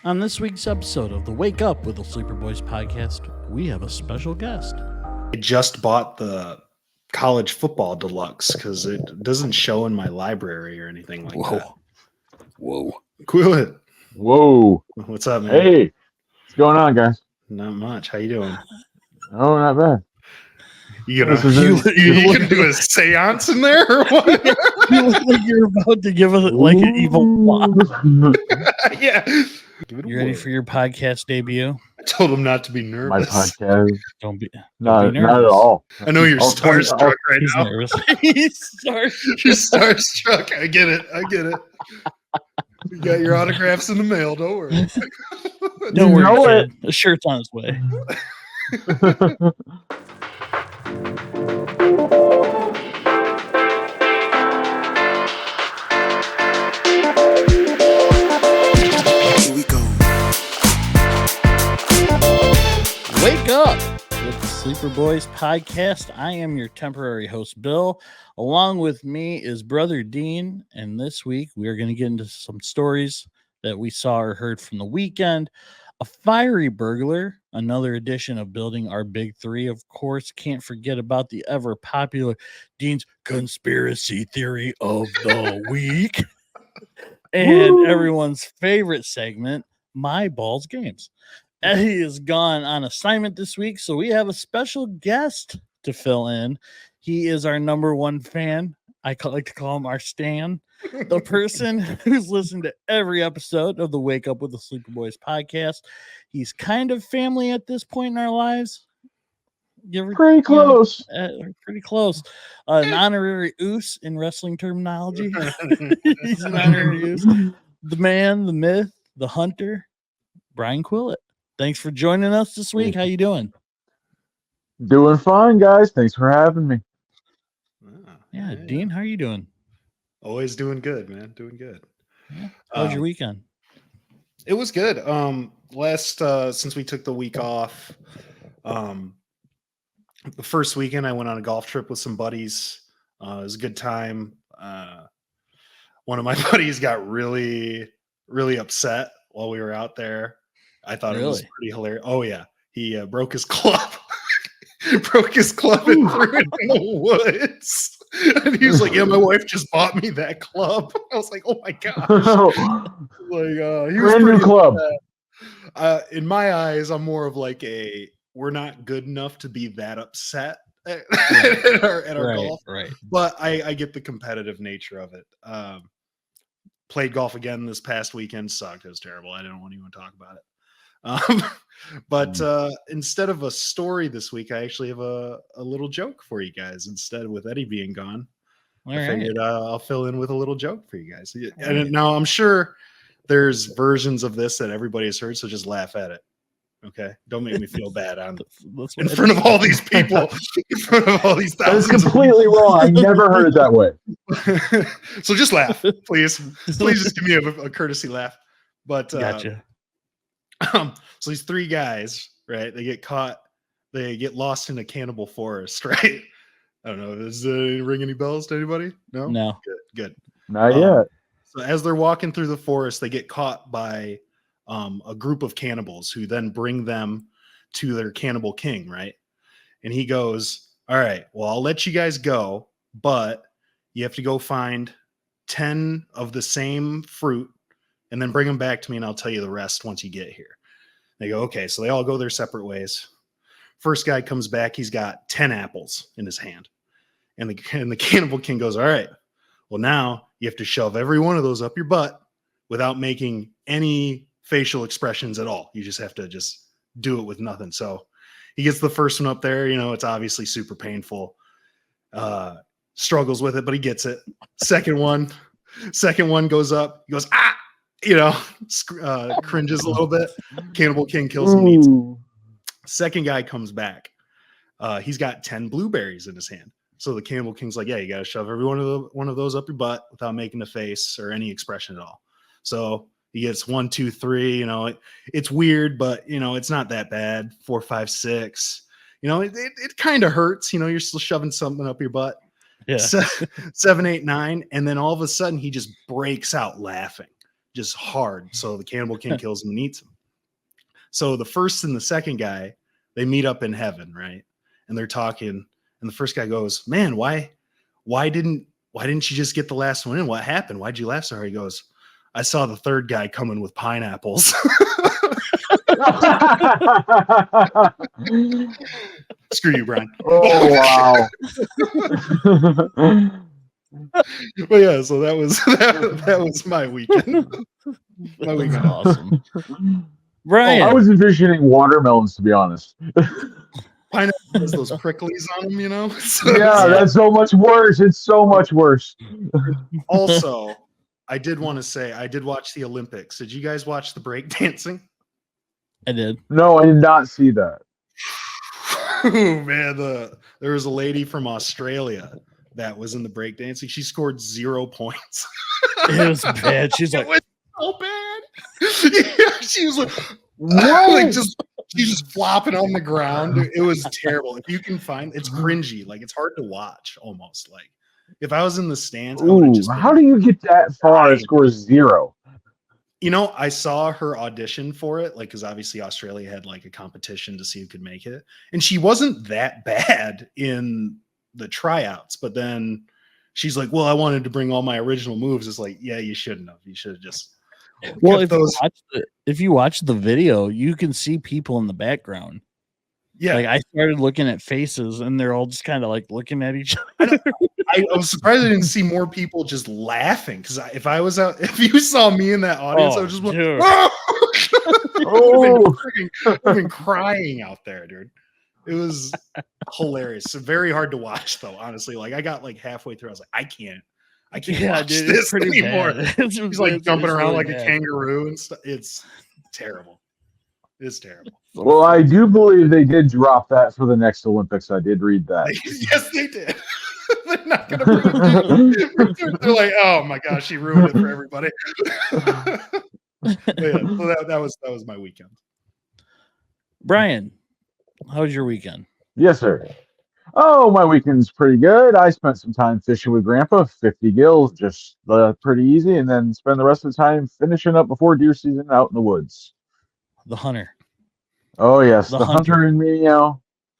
On this week's episode of the Wake Up with the Sleeper Boys podcast, we have a special guest. I just bought the college football deluxe because it doesn't show in my library or anything like that. Whoa. Cool it. Whoa. What's up, man? Hey. What's going on, guys? Not much. How you doing? Oh, not bad. You gonna do a seance in there or what? You look like you're about to give us like an evil plot. Yeah. You ready for your podcast debut? I told him not to be nervous. My podcast. Don't be Not nervous. at all. I know you're starstruck right He's now. nervous. He's starstruck. You're starstruck. I get it. You got your autographs in the mail. Don't worry. Don't You know worry, kid. The shirt's on its way. Here we go. Wake up with the Sleeper Boys podcast. I am your temporary host, Bill. Along with me is brother Dean. And this week we are going to get into some stories that we saw or heard from the weekend. A fiery burglar, another edition of Building Our Big Three. Of course, can't forget about the ever popular Dean's Conspiracy Theory of the Week. And everyone's favorite segment, My Balls Games. Eddie is gone on assignment this week, so we have a special guest to fill in. He is our number one fan. I like to call him our Stan, the person who's listened to every episode of the Wake Up with the Sleeper Boys podcast. He's kind of family at this point in our lives. Pretty close. Pretty close. An honorary oos in wrestling terminology. He's an honorary oos. The man, the myth, the hunter, Brian Quillett. Thanks for joining us this week. How you doing? Doing fine, guys. Thanks for having me. Yeah, Dean, how are you doing? Always doing good, man. Doing good. Yeah. How was your weekend? It was good. Since we took the week off, the first weekend I went on a golf trip with some buddies. It was a good time. One of my buddies got really, really upset while we were out there. I thought it was pretty hilarious. Oh yeah, he broke his club. Broke his club and threw it in the woods. And he was like, "Yeah, my wife just bought me that club." I was like, "Oh my gosh!" He was Brand new club. In my eyes, I'm more of like we're not good enough to be that upset at our golf. Right. But I get the competitive nature of it. Played golf again this past weekend. Sucked. It was terrible. I didn't want to even talk about it. But instead of a story this week, I actually have a little joke for you guys. Instead, with Eddie being gone, I figured I'll fill in with a little joke for you guys. And now I'm sure there's versions of this that everybody has heard, so just laugh at it. Okay, don't make me feel bad in front of all these people, in front of all these thousands. That's completely wrong. I never heard it that way. So just laugh, please. Please just give me a courtesy laugh. But Gotcha. So these three guys, right? They get caught. They get lost in a cannibal forest, right? I don't know. Does it ring any bells to anybody? No. Good. Not yet. So as they're walking through the forest, they get caught by a group of cannibals who then bring them to their cannibal king, right? And he goes, "All right, well, I'll let you guys go, but you have to go find 10 of the same fruit and then bring them back to me, and I'll tell you the rest once you get here." They go, "Okay." So they all go their separate ways. First guy comes back. He's got 10 apples in his hand. And the cannibal king goes, "All right, well, now you have to shove every one of those up your butt without making any facial expressions at all. You just have to just do it with nothing." So he gets the first one up there. It's obviously super painful. Struggles with it, but he gets it. Second one goes up. He goes, "Ah!" Cringes a little bit. Cannibal King kills him and eats him. Second guy comes back. He's got 10 blueberries in his hand. So the Cannibal King's like, "Yeah, you got to shove every one of those up your butt without making a face or any expression at all." So he gets 1, 2, 3. It's weird, but it's not that bad. 4, 5, 6. It kind of hurts. You're still shoving something up your butt. Yeah. 7, 8, 9, and then all of a sudden he just breaks out laughing. just hard. So the Cannibal King kills him and eats him. So the first and the second guy, they meet up in heaven, right? And they're talking, and the first guy goes, "Man, why didn't you just get the last one in? What happened? Why'd you laugh so hard?" He goes, "I saw the third guy coming with pineapples." Screw you, Brian. Oh wow. But yeah, so that was my weekend. My That's weekend. awesome. Oh, Brian, I was envisioning watermelons, to be honest. Pineapple has those pricklies on them, you know? So, Yeah, that's so much worse. It's so much worse. also, I did want to say I did watch the Olympics. Did you guys watch the breakdancing? I did. No, I did not see that. Oh man, there was a lady from Australia that was in the breakdancing. She scored 0 points. It was bad. She's like, It was so bad. Yeah, she was like, she's just flopping on the ground. It was terrible. If you can find, it's cringy. Like it's hard to watch almost. Like if I was in the stands, I would have Ooh, just. how do you get that far and score 0? You know, I saw her audition for it, like, because obviously Australia had like a competition to see who could make it. And she wasn't that bad in the tryouts, but then she's like, "Well, I wanted to bring all my original moves." It's like, yeah, you shouldn't have. You should have just. well, kept if you watch the video, you can see people in the background. Yeah. Like I started looking at faces, and they're all just kind of like looking at each other. I was surprised I didn't see more people just laughing. Because if you saw me in that audience, I was just dude. I've been crying out there, dude. It was hilarious. So very hard to watch, though. Honestly, like I got like halfway through, I was like, I can't watch this anymore. He's like jumping around like a kangaroo and stuff. It's terrible. It's terrible. Well, I do believe they did drop that for the next Olympics. I did read that. Yes, they did. They're not going to bring it. They're like, oh my gosh, she ruined it for everybody. Yeah, so that was my weekend. Brian, how was your weekend? Yes, sir. Oh, my weekend's pretty good. I spent some time fishing with Grandpa, 50 gills, just pretty easy, and then spend the rest of the time finishing up before deer season out in the woods. The hunter. Oh, yes, the hunter in me,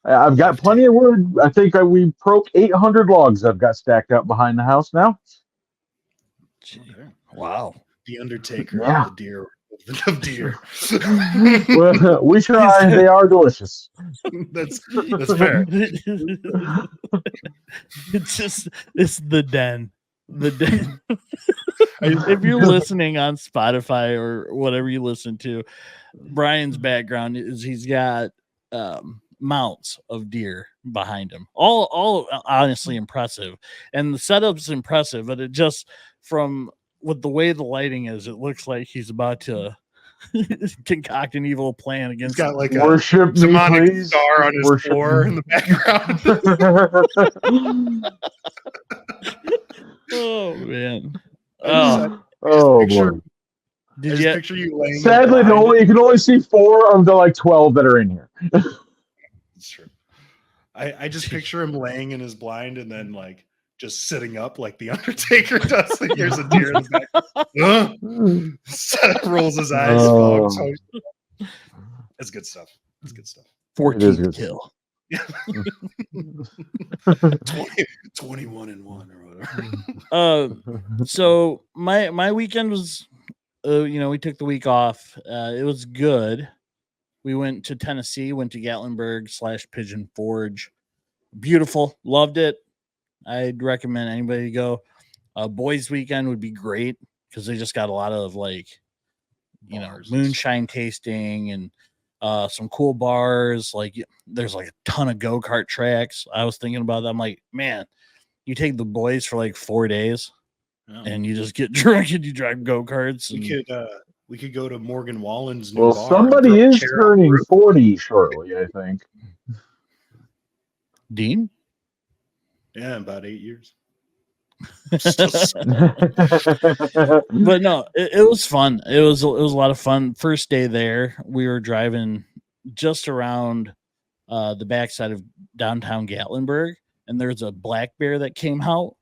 I've got plenty of wood. I think we broke 800 logs I've got stacked up behind the house now. Wow. The Undertaker of the deer. Of deer. Well, we try. They are delicious. That's fair. It's the den. The den. If you're listening on Spotify or whatever you listen to, Brian's background is he's got mounts of deer behind him. All honestly impressive. And the setup's impressive, but it just from with the way the lighting is, it looks like he's about to concoct an evil plan against. He's got like worship a demonic star on his floor in the background. Oh man! Oh boy! Did you picture you laying? Sadly, you can only see 4 of the like 12 that are in here. That's true. I just picture him laying in his blind and then like just sitting up like the Undertaker does. Like here's a deer in the back. Rolls his eyes. That's good stuff. That's good stuff. 14th kill. 21 and 1 or whatever. So my weekend was, we took the week off. It was good. We went to Tennessee, went to Gatlinburg / Pigeon Forge. Beautiful. Loved it. I'd recommend anybody to go. Boys weekend would be great because they just got a lot of moonshine tasting and some cool bars. Like there's like a ton of go-kart tracks. I was thinking about that. I'm like, man, you take the boys for like 4 days and you just get drunk and you drive go-karts. We could go to Morgan Wallen's new bar. Somebody is turning 40 shortly, I think. Dean? Yeah, about 8 years. But no, it was fun. It was a lot of fun. First day there, we were driving just around the backside of downtown Gatlinburg, and there's a black bear that came out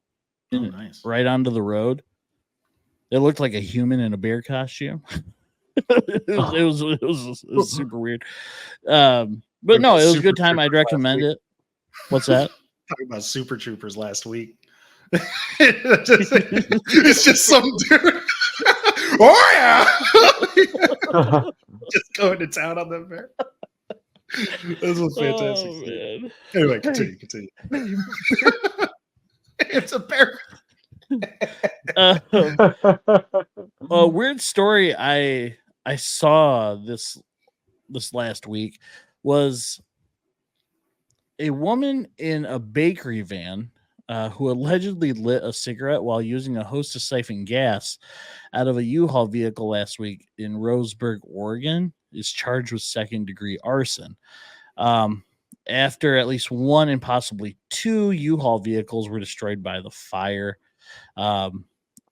nice. right onto the road. It looked like a human in a bear costume. It was super weird. But no, it was a good time. I'd recommend it. What's that? Talking about Super Troopers last week. It's just some dude. Oh yeah, just going to town on them bear. This was fantastic. Oh, man. Anyway, continue. It's a bear. A weird story I saw this last week was a woman in a bakery van who allegedly lit a cigarette while using a hose to siphon gas out of a U-Haul vehicle last week in Roseburg, Oregon, is charged with second-degree arson. After at least one and possibly two U-Haul vehicles were destroyed by the fire.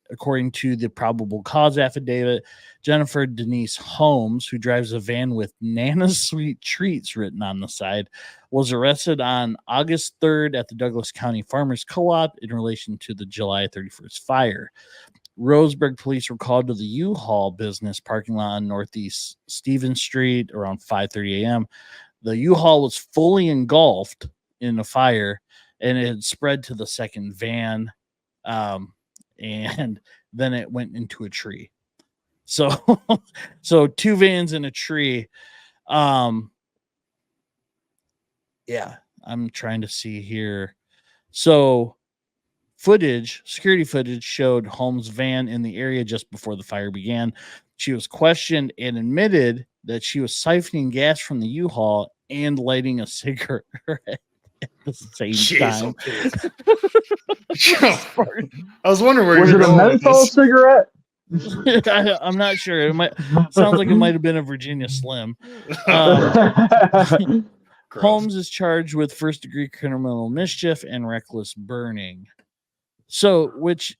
According to the probable cause affidavit, Jennifer Denise Holmes, who drives a van with Nana's Sweet Treats written on the side, was arrested on August 3rd at the Douglas County Farmers Co-op in relation to the July 31st fire. Roseburg police were called to the U-Haul business parking lot on Northeast Stevens Street around 5:30 a.m. The U-Haul was fully engulfed in the fire, and it had spread to the second van. And then it went into a tree. So two vans in a tree. Yeah, I'm trying to see here. So security footage showed Holmes' van in the area just before the fire began. She was questioned and admitted that she was siphoning gas from the U-Haul and lighting a cigarette at the same time. I was wondering where was you're it a going with menthol this. cigarette? I'm not sure. It sounds like it might have been a Virginia Slim. Holmes is charged with first-degree criminal mischief and reckless burning. So, which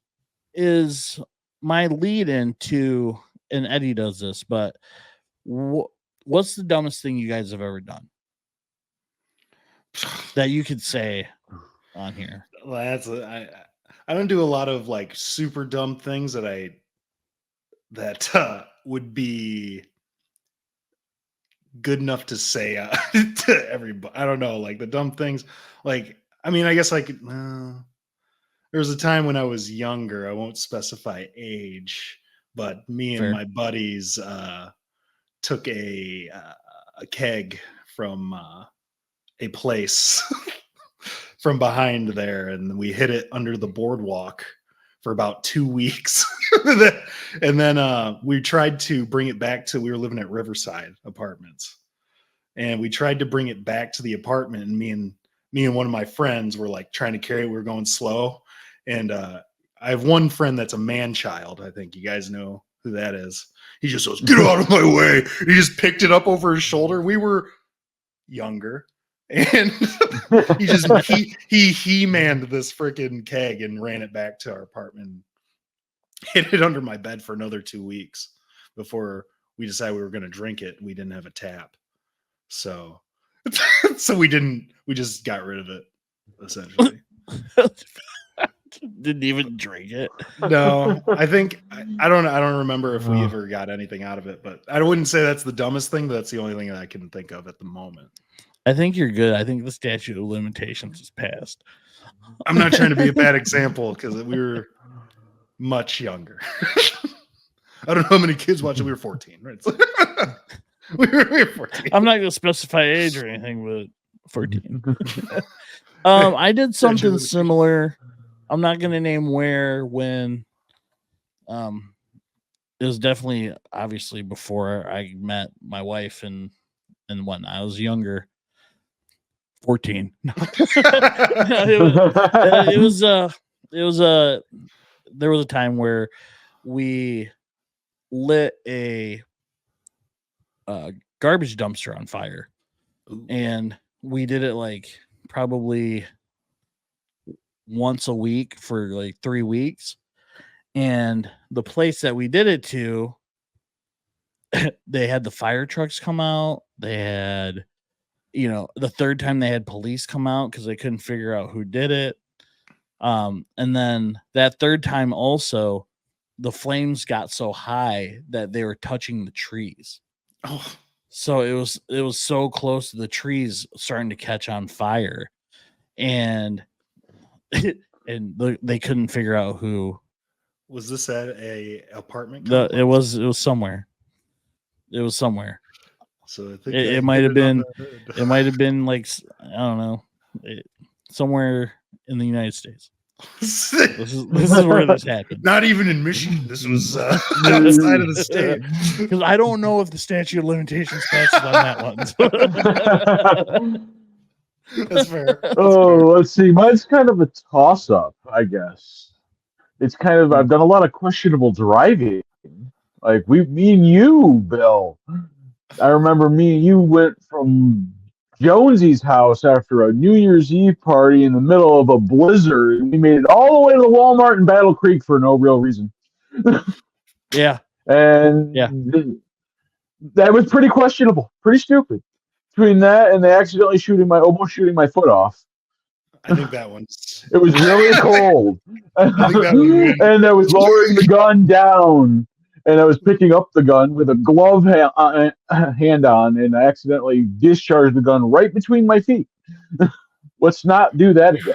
is my lead into, and Eddie does this, but what's the dumbest thing you guys have ever done that you could say on here? Well, I don't do a lot of like super dumb things that would be good enough to say to everybody. I don't know, like the dumb things. Like, I mean, I guess I could. There was a time when I was younger. I won't specify age, but me and my buddies took a keg from a place from behind there, and we hid it under the boardwalk for about 2 weeks. And then we tried to bring it back to, we were living at Riverside Apartments, and we tried to bring it back to the apartment, and me and one of my friends were like trying to carry it. We were going slow, and I have one friend that's a man child. I think you guys know who that is. He just goes, "Get out of my way." He just picked it up over his shoulder. We were younger, and he manned this freaking keg and ran it back to our apartment, hid it under my bed for another 2 weeks before we decided we were going to drink it. We didn't have a tap, so we just got rid of it, essentially. Didn't even drink it. No, I think I don't remember if we ever got anything out of it, but I wouldn't say that's the dumbest thing, but that's the only thing that I can think of at the moment. I think you're good. I think the statute of limitations is passed. I'm not trying to be a bad example because we were much younger. I don't know how many kids watched it. We were 14, right? we were 14. I'm not going to specify age or anything, but 14. I did something similar. I'm not going to name where, when. It was definitely, obviously, before I met my wife and whatnot. I was younger. 14. There was a time where we lit a garbage dumpster on fire. Ooh. And we did it like probably once a week for like 3 weeks. And the place that we did it to, they had the fire trucks come out. They had, the third time they had police come out because they couldn't figure out who did it. And then that third time also, the flames got so high that they were touching the trees. Oh, So it was so close to the trees starting to catch on fire, and they couldn't figure out who. was this at a apartment? It was somewhere. It was somewhere. So I think It might have been. It might have been like, I don't know, somewhere in the United States. This is where this happened. Not even in Michigan. This was outside of the state. Because I don't know if the statute of limitations passes on that one. That's fair. Let's see. Mine's kind of a toss-up, I guess. It's kind of, I've done a lot of questionable driving. Like me and you, Bill. I remember me and you went from Jonesy's house after a New Year's Eve party in the middle of a blizzard. We made it all the way to the Walmart in Battle Creek for no real reason. Yeah. And that was pretty questionable, pretty stupid. Between that and they accidentally almost shooting my foot off. I think that one's. It was really cold. I think that and I was lowering the gun down. And I was picking up the gun with a glove hand on, and I accidentally discharged the gun right between my feet. Let's not do that again.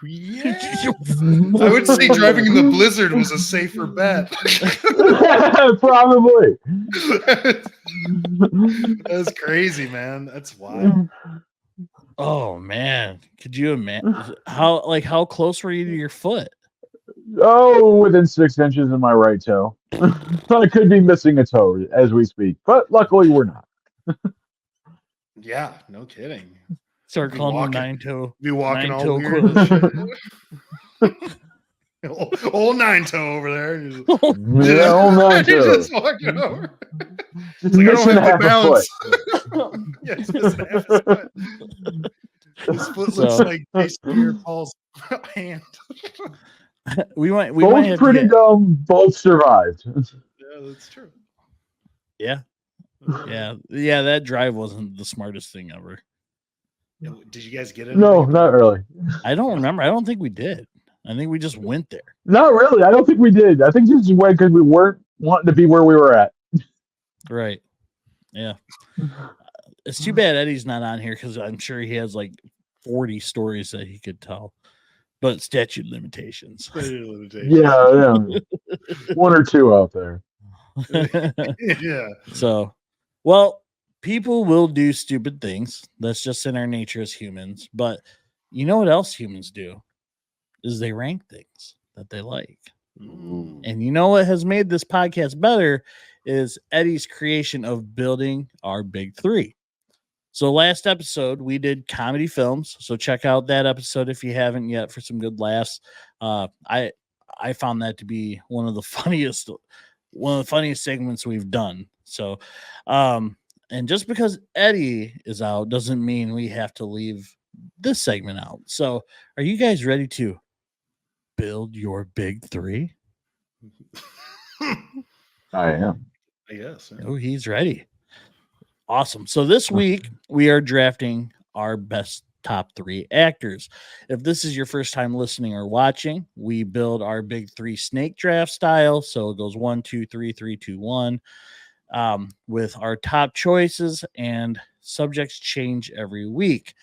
Yeah. I would say driving in the blizzard was a safer bet. Probably. That's crazy, man. That's wild. Oh man, could you imagine how close were you to your foot? Oh, within 6 inches of my right toe. I could be missing a toe as we speak, but luckily we're not. Yeah, no kidding. Start calling him 9-toe. Be walking all toe weird. Old 9-toe over there. Yeah, old 9-toe. Just walking over. Just like, missing half a foot. Yeah, he's missing half his foot. His foot looks like Jason Pierre-Paul's hand. We might both have pretty dumb. Both survived. Yeah, that's true. Yeah. That drive wasn't the smartest thing ever. Did you guys get it? No, not really. I don't remember. I don't think we did. I think we just went there. Not really. I don't think we did. I think just went because we weren't wanting to be where we were at. Right. Yeah. It's too bad Eddie's not on here because I'm sure he has like 40 stories that he could tell. But statute limitations. Yeah. One or two out there. Yeah. So, well, people will do stupid things. That's just in our nature as humans. But you know what else humans do? Is they rank things that they like. And you know what has made this podcast better is Eddie's creation of building our big three. So last episode we did comedy films. So check out that episode if you haven't yet for some good laughs. I found that to be one of the funniest segments we've done. So, and just because Eddie is out doesn't mean we have to leave this segment out. So are you guys ready to build your big three? I am. Yes. Oh, he's ready. Awesome. So this week we are drafting our best top three actors. If this is your first time listening or watching, we build our big three snake draft style. So it goes 1, 2, 3, 3, 2, 1, with our top choices, and subjects change every week.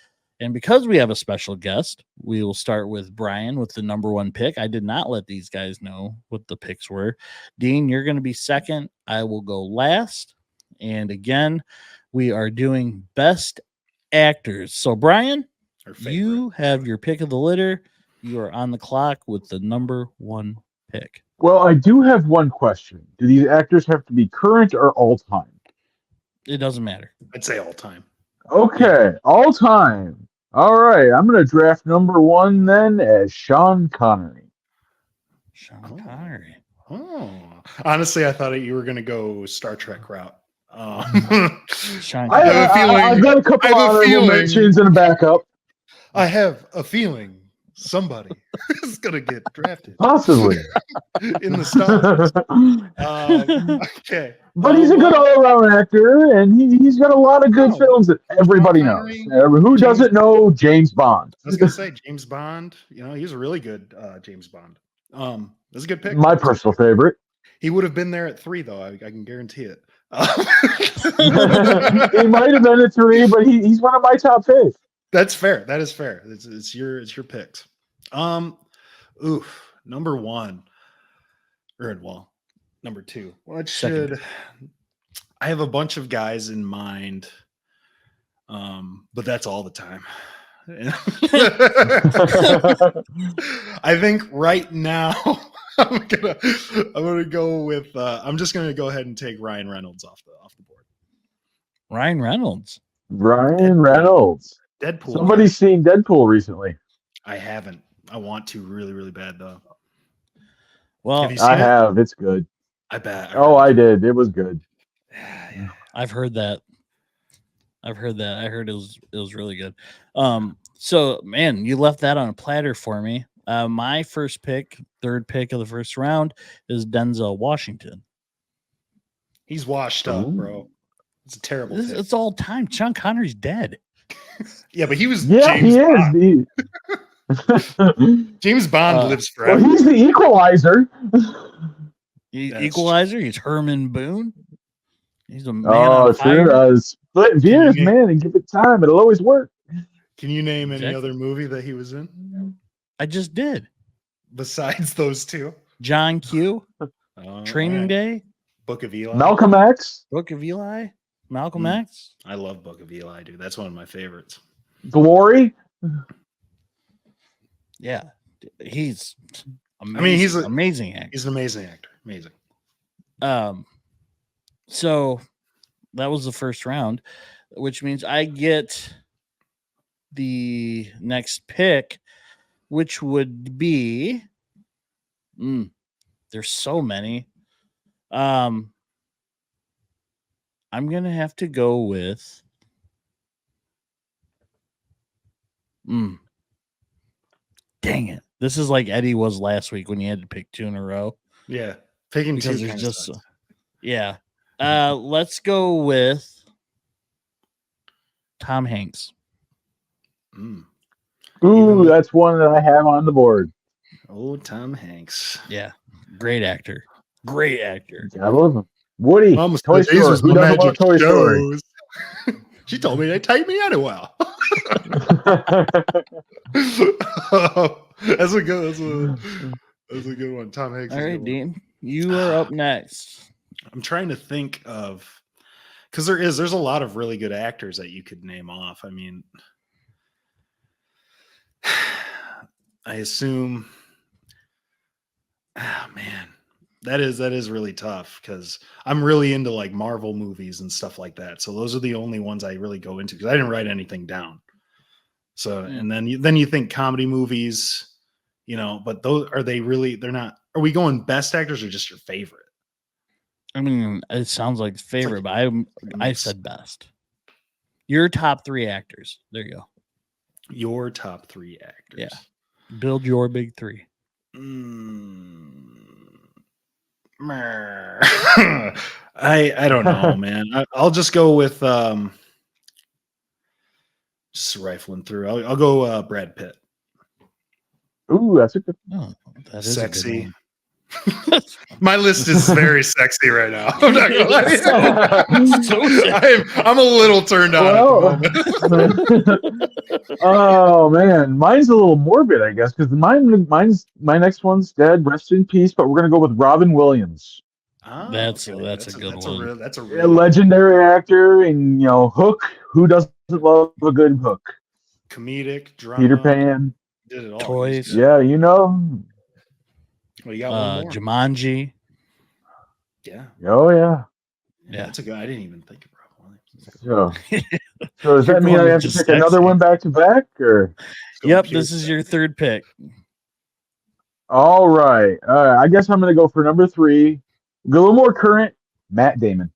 And because we have a special guest, we will start with Brian with the number one pick. I did not let these guys know what the picks were. Dean, you're going to be second. I will go last. And again, we are doing best actors. So, Brian, you have your pick of the litter. You are on the clock with the number one pick. Well, I do have one question. Do these actors have to be current or all time? It doesn't matter. I'd say all time. Okay, all time. All right, I'm going to draft number one then as Sean Connery. Sean Connery. Oh, honestly, I thought you were going to go Star Trek route. Sean I have a feeling. I've got a couple honorable mentions and a backup. I have a feeling somebody is going to get drafted. Possibly. In the stars. Okay. But he's a good all-around actor, and he's got a lot of good films that everybody knows. Who doesn't know James Bond? I was going to say James Bond. You know, he's a really good James Bond. That's a good pick. My personal favorite. He would have been there at 3, though. I can guarantee it. He might have been at 3, but he's one of my top 5. That's fair. That is fair. It's your picks. Number 1. Number 2. What should I have a bunch of guys in mind? But that's all the time. I think right now I'm gonna go with I'm just gonna go ahead and take Ryan Reynolds off the board. Ryan Reynolds. Deadpool. Somebody's seen Deadpool recently. I haven't. I want to really, really bad though. Well, have you seen I it? have. It's good. I bet. Oh, I did. It was good. Yeah. I've heard that. I heard it was really good. So man, you left that on a platter for me. My third pick of the first round is Denzel Washington. He's washed up, bro. It's a terrible pick. It's all time. Sean Connery's dead. Yeah, but he was Yeah, James he Bond. is. James Bond lives forever. Well, he's the equalizer. Equalizer. He's Herman Boone. He's a man Oh, on fire. sure. Split gears, man, and give it time. It'll always work. Can you name any other movie that he was in I just did. besides those 2? John Q. Training Day. Book of Eli. Malcolm X. Book of Eli. Malcolm X. I love Book of Eli, dude. That's one of my favorites. Glory. Yeah, he's amazing. He's an amazing actor. He's an amazing actor. Amazing. So that was the first round, which means I get the next pick, which would be there's so many. I'm gonna have to go with dang it. This is like Eddie was last week when you had to pick 2 in a row. Yeah. Picking 2 Because there's kinda just sucks. yeah. Let's go with Tom Hanks. Ooh, that's one that I have on the board. Oh, Tom Hanks. Yeah. Great actor. Great actor. I love him. Woody. Mama Toy said these Story. was Who my doesn't love magic Toy Story? shows. She told me they take me anywhere. That's a good one. Tom Hanks. All right, Dean. You are up next. I'm trying to think of because there's a lot of really good actors that you could name off. I mean, I assume man, that is really tough because I'm really into like Marvel movies and stuff like that. So those are the only ones I really go into because I didn't write anything down. So and then you think comedy movies, but those they're not. Are we going best actors or just your favorite? I mean, it sounds like favorite, but I said best. Your top 3 actors. There you go. Your top 3 actors. Yeah. Build your big 3. I don't know, man. I'll just go with just rifling through. I'll go Brad Pitt. Ooh, that's a good. Oh, that is Sexy. A good one. My list is very sexy right now. I'm not gonna lie. I'm a little turned on at the moment. Oh man, mine's a little morbid, I guess, because mine's my next one's dead. Rest in peace. But we're gonna go with Robin Williams. Oh, that's a good one. That's a legendary actor, and Hook. Who doesn't love a good Hook? Comedic drama. Peter Pan. Did it all. Toys. Yeah, Well, you got one more. Jumanji. Yeah. Oh yeah. Yeah. That's a good. I didn't even think of Robin Williams. So does that mean I have to pick another one back to back, or? Yep, this is your third pick. All right. I guess I'm going to go for number 3. Go a little more current. Matt Damon.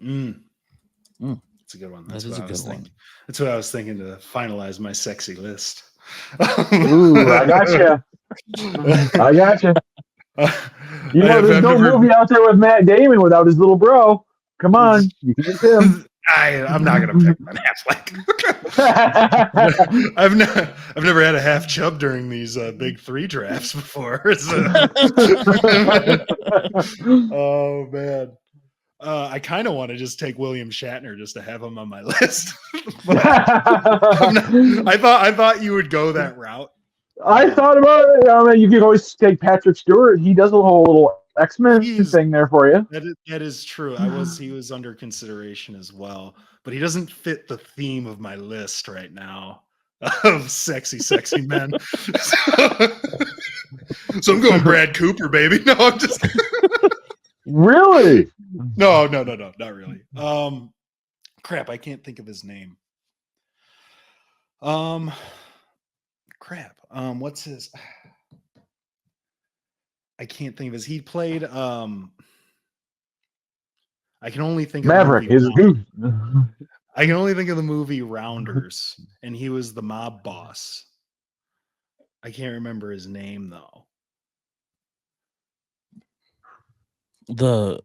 That's a good one. That's what I was thinking to finalize my sexy list. Ooh, I gotcha. I gotcha. There's no movie out there with Matt Damon without his little bro. Come on, you can get him. I'm not gonna pick Ben Affleck. I've never had a half chub during these big 3 drafts before. So. Oh man. I kind of want to just take William Shatner just to have him on my list. I thought you would go that route. I thought about it. I mean, you could always take Patrick Stewart. He does a whole little X-Men thing there for you. That is true. He was under consideration as well, but he doesn't fit the theme of my list right now of sexy men. So I'm going Brad Cooper, baby. No, I'm just Really? No, not really. Crap, I can't think of his name. What's his? I can't think of his. He played. I can only think Maverick. of I can only think of the movie Rounders, and he was the mob boss. I can't remember his name though. The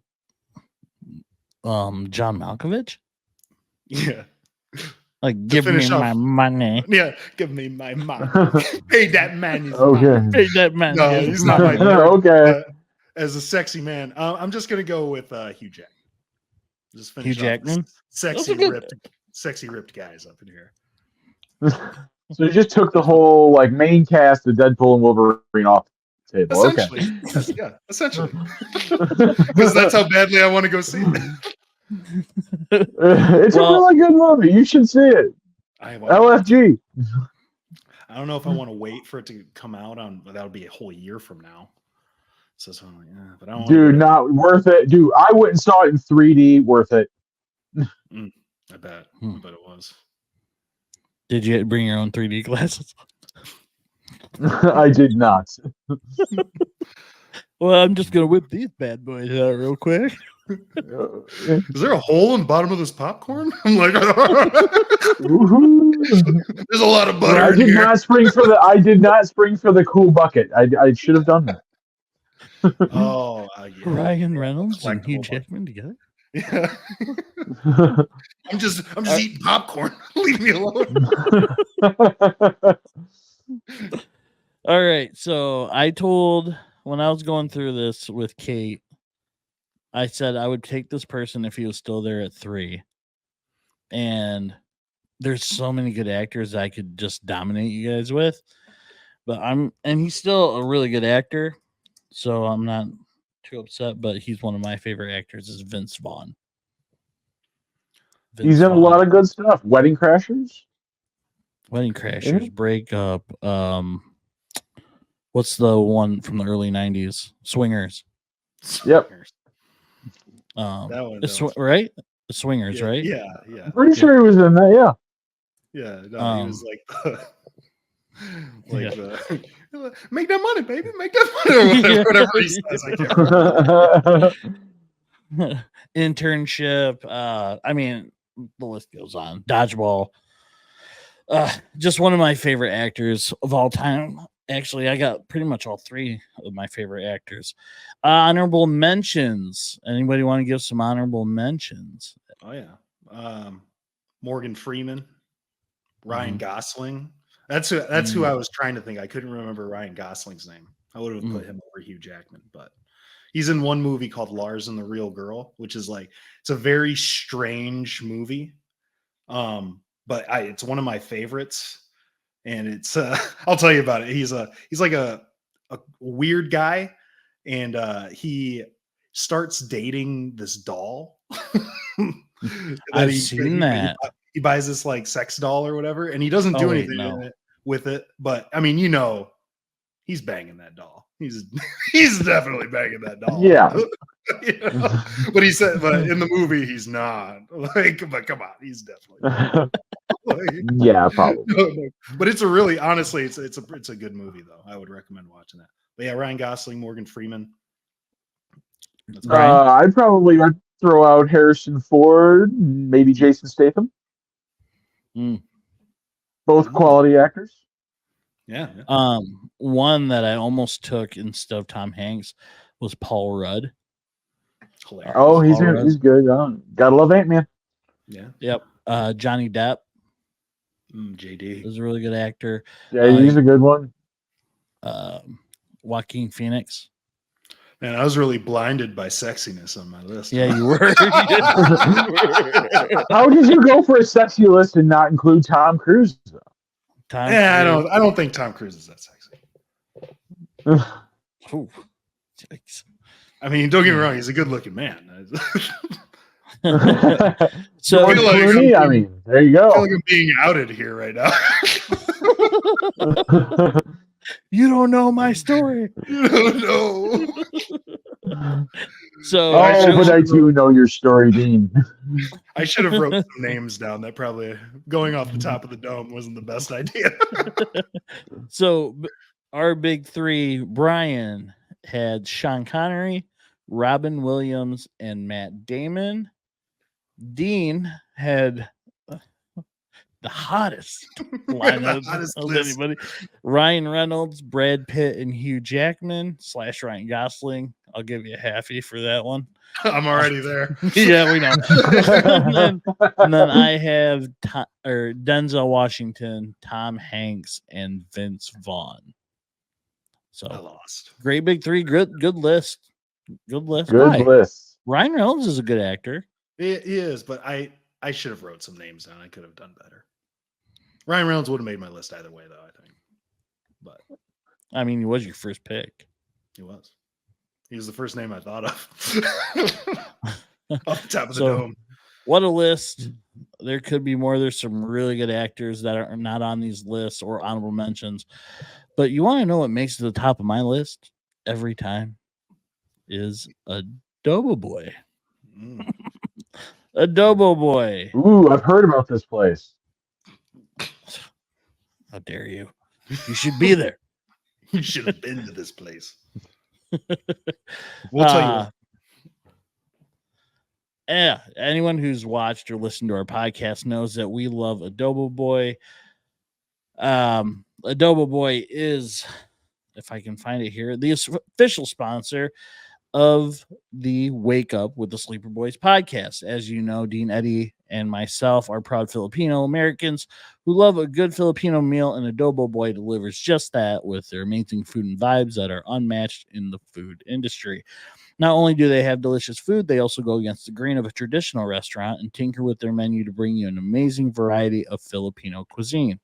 John Malkovich? Yeah. Like, give me my money. Yeah, give me my money. Pay that man. Okay. Pay that man. No, he's not my Okay. As a sexy man, I'm just gonna go with Hugh Jackman. Just finish Hugh Jackman? Sexy ripped guys up in here. So you just took the whole like main cast of Deadpool and Wolverine off the table. Essentially. Okay. Yes, yeah, essentially. Because that's how badly I want to go see it. It's a really good movie. You should see it. LFG. I don't know if I want to wait for it to come out that would be a whole year from now. So I'm like, but I don't. Dude, not worth it. Dude, I went and saw it in 3D. Worth it. I bet. I bet it was. Did you bring your own 3D glasses? I did not. Well, I'm just gonna whip these bad boys out real quick. Is there a hole in the bottom of this popcorn? I'm like, there's a lot of butter. I did not spring for the. I did not spring for the cool bucket. I should have done that. Oh, yeah. Ryan Reynolds and Hugh Jackman together. Yeah. I'm just eating popcorn. Leave me alone. All right. So I told when I was going through this with Kate, I said I would take this person if he was still there at 3. And there's so many good actors I could just dominate you guys with. But he's still a really good actor. So I'm not too upset, but he's one of my favorite actors is Vince Vaughn. He's in a lot of good stuff. Wedding Crashers, Breakup. What's the one from the early 90s? Swingers. Yep. Right? The Swingers, yeah, right? Yeah. I'm pretty sure he was in that. Yeah. Yeah. No, he was make that money, baby. Make that money, or whatever he says. I can't remember. Internship. I mean, the list goes on. Dodgeball. Just one of my favorite actors of all time. Actually, I got pretty much all 3 of my favorite actors. Honorable mentions. Anybody want to give some honorable mentions? Oh yeah. Morgan Freeman, Ryan Gosling. That's who I was trying to think. I couldn't remember Ryan Gosling's name. I would have put him over Hugh Jackman, but he's in one movie called Lars and the Real Girl, which is it's a very strange movie. But it's one of my favorites, and it's I'll tell you about it. He's like a weird guy, and he starts dating this doll. I've seen that. He buys this sex doll or whatever, and he doesn't do anything with it. But I mean, he's banging that doll. He's definitely banging that doll. Yeah. But he said, but in the movie, he's not. But come on, he's definitely. Yeah, probably. No. But it's honestly, it's a good movie though. I would recommend watching that. But yeah, Ryan Gosling, Morgan Freeman. I'd probably throw out Harrison Ford, maybe Jason Statham. Both quality actors. Yeah. One that I almost took instead of Tom Hanks was Paul Rudd. Hilarious. Oh, he's good. Gotta love Ant-Man. Yeah. Yep. Johnny Depp JD. is a really good actor. Yeah, he's a good one. Joaquin Phoenix. And I was really blinded by sexiness on my list. Yeah, huh? you were. How did you go for a sexy list and not include Tom Cruise? Tom Yeah, Cruise. I don't think Tom Cruise is that sexy. Ooh, yikes. I mean, don't get me wrong, he's a good-looking man. So George feel like Clooney, I mean, there you I feel go. like I'm being outed here right now. you don't know my story. No. So Oh, but I do know your story, Dean. I should have wrote some names down. That probably going off the top of the dome wasn't the best idea. So our big three, Brian had Sean Connery, Robin Williams, and Matt Damon. Dean had the hottest lineup hottest of list. anybody. Ryan Reynolds, Brad Pitt, and Hugh Jackman / Ryan Gosling. I'll give you a halfie for that one. I'm already there. Yeah, we know. and then I have Denzel Washington, Tom Hanks, and Vince Vaughn. I So lost. great big three. Good list. Good list. Good Why? list. Ryan Reynolds is a good actor. He is, but I should have wrote some names down. I could have done better. Ryan Reynolds would have made my list either way, though, I think. But I mean, he was your first pick. he was. He was the first name I thought of. Off the top of the So, dome. What a list. There could be more. There's some really good actors that are not on these lists or honorable mentions. But you want to know what makes it to the top of my list every time? Is Adobo Boy. Mm. Adobo Boy. Ooh, I've heard about this place. How dare you? You should be there. You should have been to this place. We'll tell you what. Yeah, anyone who's watched or listened to our podcast knows that we love Adobo Boy. Adobo Boy is, if I can find it here, the official sponsor of the Wake Up with the Sleeper Boys podcast. As you know, Dean, Eddie, and myself are proud Filipino Americans who love a good Filipino meal, and Adobo Boy delivers just that with their amazing food and vibes that are unmatched in the food industry. Not only do they have delicious food, they also go against the grain of a traditional restaurant and tinker with their menu to bring you an amazing variety of Filipino cuisine.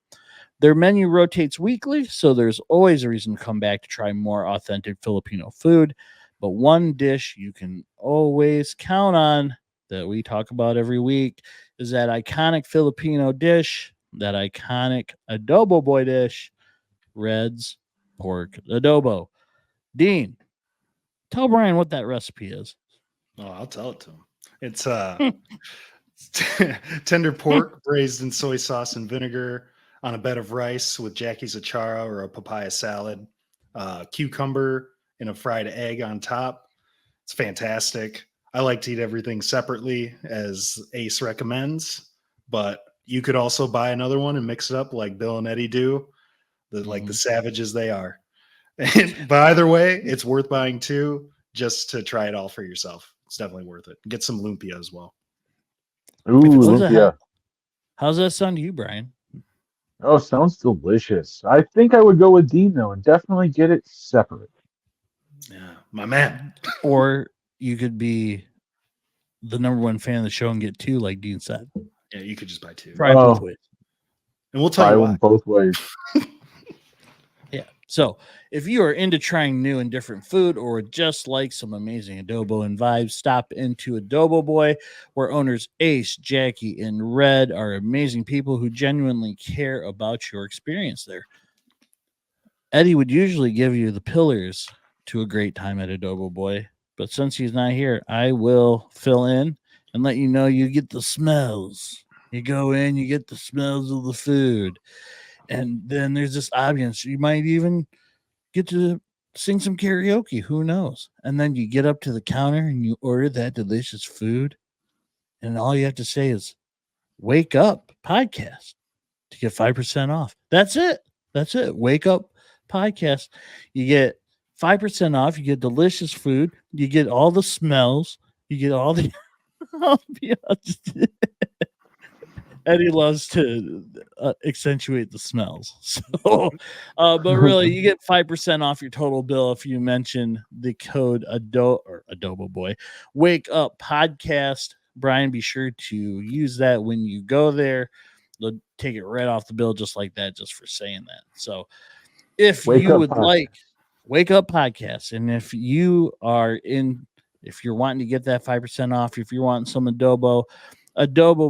Their menu rotates weekly, so there's always a reason to come back to try more authentic Filipino food. But one dish you can always count on that we talk about every week is that iconic Filipino dish, that iconic Adobo Boy dish, Red's pork adobo. Dean, tell Brian what that recipe is. Oh, I'll tell it to him. It's tender pork braised in soy sauce and vinegar on a bed of rice with Jackie's achara or a papaya salad, cucumber and a fried egg on top. It's fantastic. I like to eat everything separately, as Ace recommends, but you could also buy another one and mix it up like Bill and Eddie do, like the savages they are. But either way, it's worth buying too, just to try it all for yourself. It's definitely worth it. Get some lumpia as well. Ooh, lumpia. How's that sound to you, Brian? Oh, sounds delicious. I think I would go with Dean, though, and definitely get it separate. Yeah, my man. Or you could be the number one fan of the show and get two, like Dean said. Yeah, you could just buy two. Try both ways. And we'll tell you why. Both ways. Yeah. So if you are into trying new and different food or just like some amazing adobo and vibes, stop into Adobo Boy, where owners Ace, Jackie, and Red are amazing people who genuinely care about your experience there. Eddie would usually give you the pillars to a great time at Adobo Boy, but since he's not here, I will fill in and let you know you get the smells. You go in, you get the smells of the food. And then there's this audience. You might even get to sing some karaoke. Who knows? And then you get up to the counter and you order that delicious food. And all you have to say is, Wake Up Podcast to get 5% off. That's it. That's it. Wake Up Podcast. You get 5% off. You get delicious food. You get all the smells. You get all the Eddie loves to accentuate the smells. So, but really, you get 5% off your total bill if you mention the code Adobo Boy Wake Up Podcast. Brian, be sure to use that when you go there. They'll take it right off the bill just like that, just for saying that. So, if Wake you Up would Podcast. like Wake Up Podcast, and if you're wanting to get that 5% off, if you're wanting some Adobo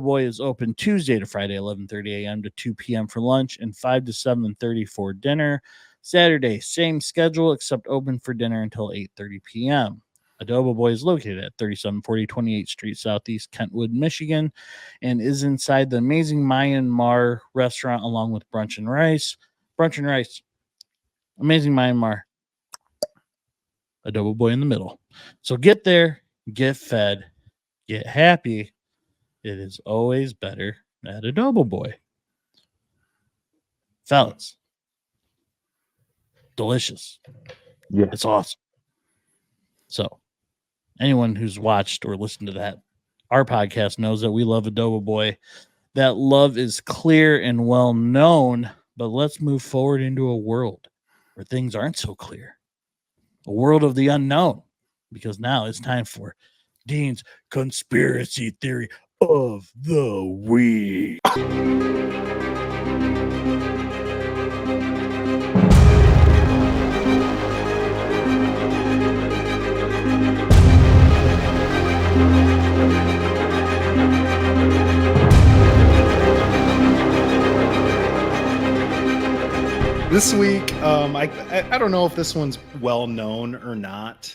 Boy is open Tuesday to Friday, 11:30 a.m. to 2 p.m. for lunch and 5 to 7:30 for dinner. Saturday, same schedule except open for dinner until 8:30 p.m. Adobo Boy is located at 3740 28th Street Southeast, Kentwood, Michigan, and is inside the amazing Myanmar restaurant along with Brunch and Rice. Brunch and Rice, amazing Myanmar. Adobo Boy in the middle. So get there, get fed, get happy. It is always better at Adobo Boy. Fellas, delicious. Yeah. It's awesome. So, anyone who's watched or listened to our podcast knows that we love Adobo Boy. That love is clear and well known, but let's move forward into a world where things aren't so clear. A world of the unknown, because now it's time for Dean's Conspiracy Theory of the Week. This week, I don't know if this one's well known or not,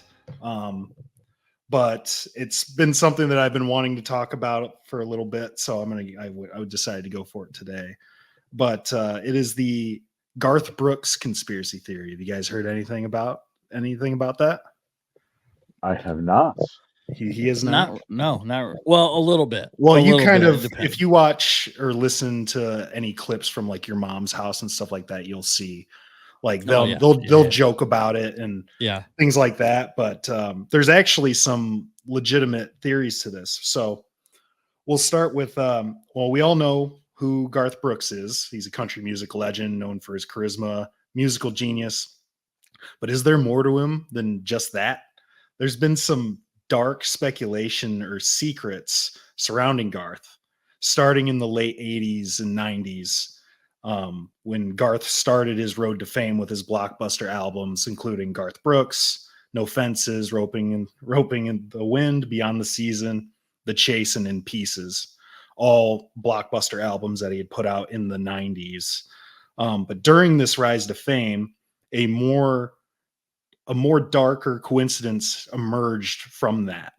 but it's been something that I've been wanting to talk about for a little bit, so I decided to go for it today. But it is the Garth Brooks conspiracy theory. Have you guys heard anything about that? I have not. He is not. Not well, a little bit. Well, A you little kind bit, of, it depends. if you watch or listen to any clips from like your mom's house and stuff like that, you'll see like they'll joke about it and things like that. But there's actually some legitimate theories to this. So we'll start with we all know who Garth Brooks is. He's a country music legend known for his charisma, musical genius. But is there more to him than just that? There's been some dark speculation or secrets surrounding Garth, starting in the late 80s and 90s, when Garth started his road to fame with his blockbuster albums, including Garth Brooks, No Fences, Roping in the Wind, Beyond the Season, The Chase, and In Pieces, all blockbuster albums that he had put out in the 90s. But during this rise to fame, a more darker coincidence emerged from that.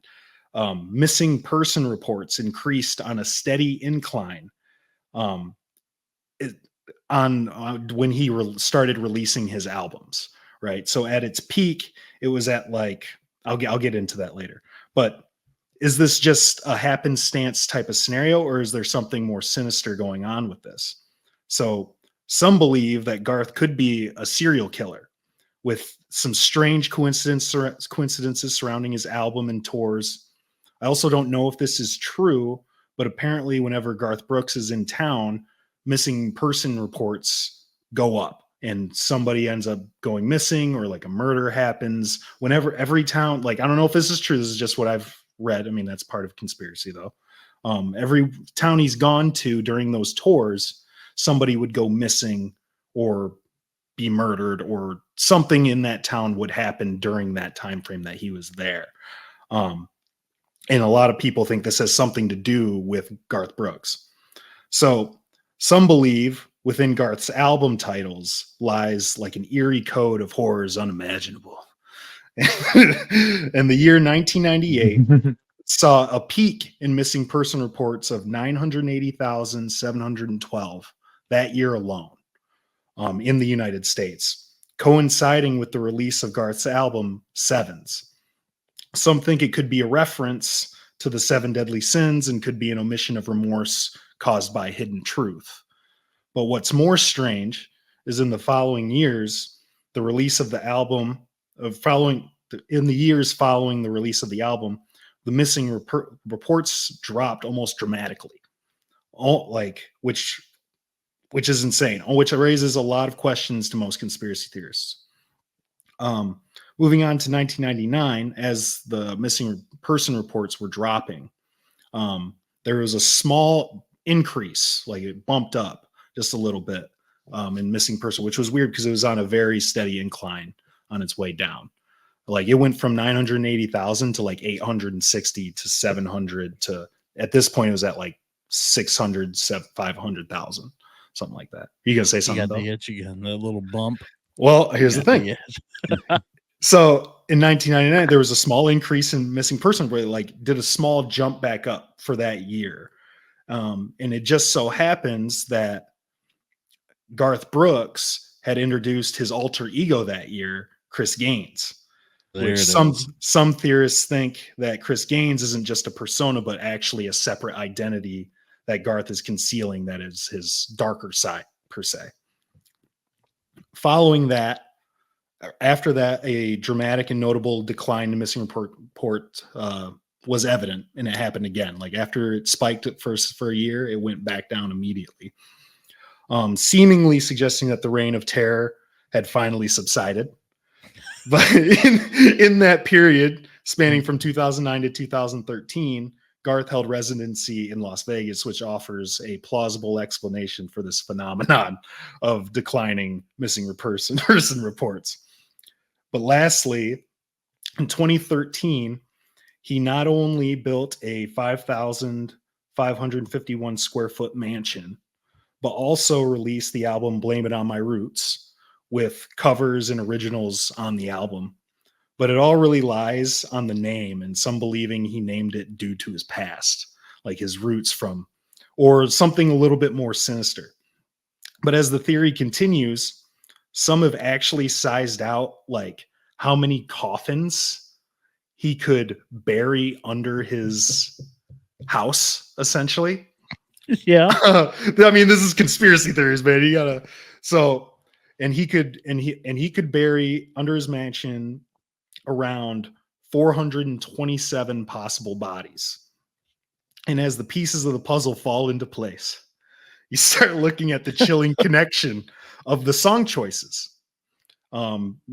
Missing person reports increased on a steady incline when he started releasing his albums, right? So at its peak, it was at like, I'll get into that later. But is this just a happenstance type of scenario, or is there something more sinister going on with this? So some believe that Garth could be a serial killer, with some strange coincidences surrounding his album and tours. I also don't know if this is true, but apparently whenever Garth Brooks is in town, missing person reports go up and somebody ends up going missing, or like a murder happens. Whenever every town, like, I don't know if this is true. This is just what I've read. I mean, that's part of conspiracy though. Every town he's gone to during those tours, somebody would go missing or be murdered, or something in that town would happen during that time frame that he was there. And a lot of people think this has something to do with Garth Brooks. So some believe within Garth's album titles lies like an eerie code of horrors unimaginable. And the year 1998 saw a peak in missing person reports of 980,712 that year alone. In the United States, coinciding with the release of Garth's album, Sevens. Some think it could be a reference to the 7 deadly sins and could be an omission of remorse caused by hidden truth. But what's more strange is in the following years, the release of the album, in the years following the release of the album, the missing reports dropped almost dramatically. which is insane, which raises a lot of questions to most conspiracy theorists. Moving on to 1999, as the missing person reports were dropping, there was a small increase, like it bumped up just a little bit in missing person, which was weird because it was on a very steady incline on its way down. Like it went from 980,000 to like 860 to 700 to, at this point it was at like 600, 500,000, something like that. You gonna say You something? got the itch again, that little bump. Well, here's the thing. Yeah. So in 1999, there was a small increase in missing person, where it like did a small jump back up for that year. And it just so happens that Garth Brooks had introduced his alter ego that year, Chris Gaines. There Which it some theorists think that Chris Gaines isn't just a persona, but actually a separate identity that Garth is concealing, that is his darker side, per se. Following that, after that, a dramatic and notable decline in missing report was evident, and it happened again. Like after it spiked at first for a year, it went back down immediately, seemingly suggesting that the reign of terror had finally subsided. But in that period, spanning from 2009 to 2013, Garth held residency in Las Vegas, which offers a plausible explanation for this phenomenon of declining missing person reports. But lastly, in 2013, he not only built a 5,551 square foot mansion, but also released the album Blame It On My Roots, with covers and originals on the album. But it all really lies on the name, and some believing he named it due to his past, like his roots from, or something a little bit more sinister. But as the theory continues, some have actually sized out like how many coffins he could bury under his house, essentially. Yeah. I mean, this is conspiracy theories, man. You gotta, so, and he could bury under his mansion around 427 possible bodies. And as the pieces of the puzzle fall into place, you start looking at the chilling connection of the song choices,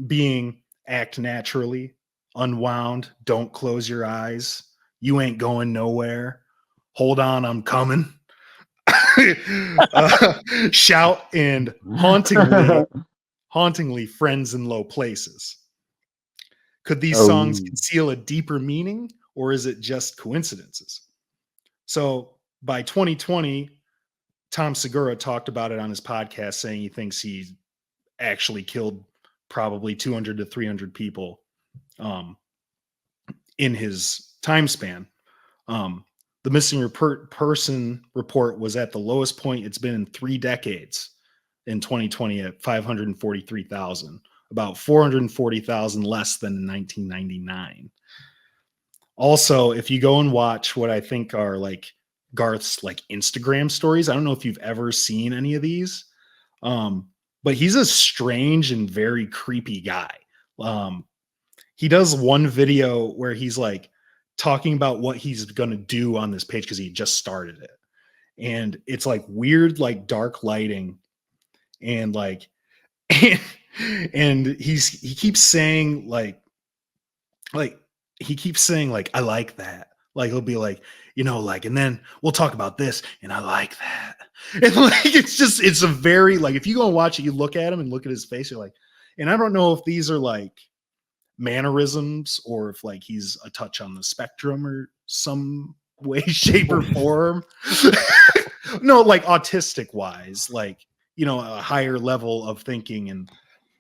being Act Naturally, Unwound, Don't Close Your Eyes, You Ain't Going Nowhere, Hold On, I'm Coming, Shout, and hauntingly Friends in Low Places. Could these songs conceal a deeper meaning, or is it just coincidences? So by 2020, Tom Segura talked about it on his podcast, saying he thinks he actually killed probably 200 to 300 people in his time span. The missing person report was at the lowest point it's been in 3 decades in 2020 at 543,000, about 440,000 less than in 1999. Also, if you go and watch what I think are like Garth's like Instagram stories, I don't know if you've ever seen any of these, but he's a strange and very creepy guy. He does one video where he's like talking about what he's going to do on this page because he just started it. And it's like weird, like dark lighting, and like, and he keeps saying like he keeps saying like, I like that. Like he'll be like, you know, like, and then we'll talk about this, and I like that. And like, it's a very, like, if you go and watch it, you look at him and look at his face, you're like, and I don't know if these are like mannerisms or if like he's a touch on the spectrum or some way, shape, or form. No, like autistic wise, like, you know, a higher level of thinking and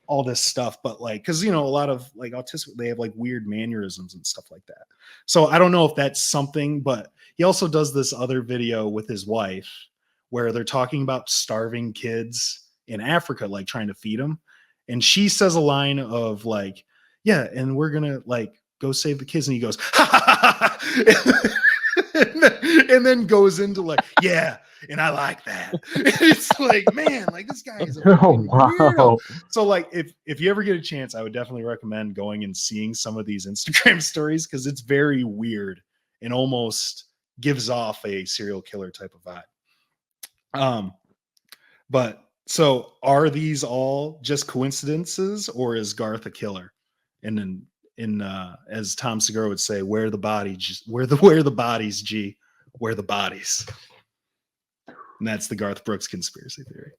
all this stuff. But like, because, you know, a lot of like autistic, they have like weird mannerisms and stuff like that. So I don't know if that's something, but he also does this other video with his wife where they're talking about starving kids in Africa, like trying to feed them. And she says a line of like, yeah, and we're gonna like go save the kids. And he goes, ha, ha, ha, and then goes into like, yeah, and I like that. It's like, man, like this guy is a weirdo. So like, if you ever get a chance, I would definitely recommend going and seeing some of these Instagram stories, because it's very weird and almost gives off a serial killer type of vibe. But so are these all just coincidences, or is Garth a killer? And then as Tom Segura would say, where the bodies, where the bodies, G, where the bodies. And that's the Garth Brooks conspiracy theory.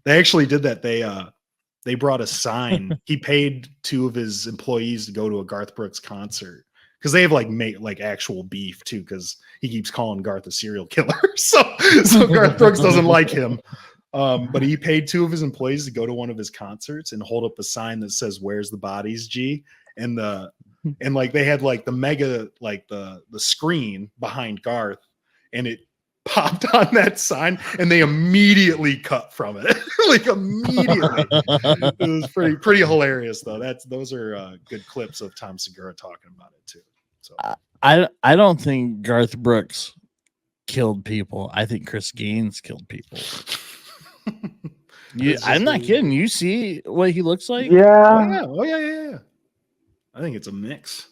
They actually did that. They brought a sign. He paid 2 of his employees to go to a Garth Brooks concert because they have like actual beef too, because he keeps calling Garth a serial killer. So Garth Brooks doesn't like him. But he paid 2 of his employees to go to one of his concerts and hold up a sign that says, "Where's the bodies, G?" And like they had like the mega, like the screen behind Garth, and it popped on that sign, and they immediately cut from it. Like immediately. It was pretty hilarious though. Those are good clips of Tom Segura talking about it too. So I don't think Garth Brooks killed people. I think Chris Gaines killed people. I'm not kidding. You see what he looks like? Yeah. Oh yeah. I think it's a mix.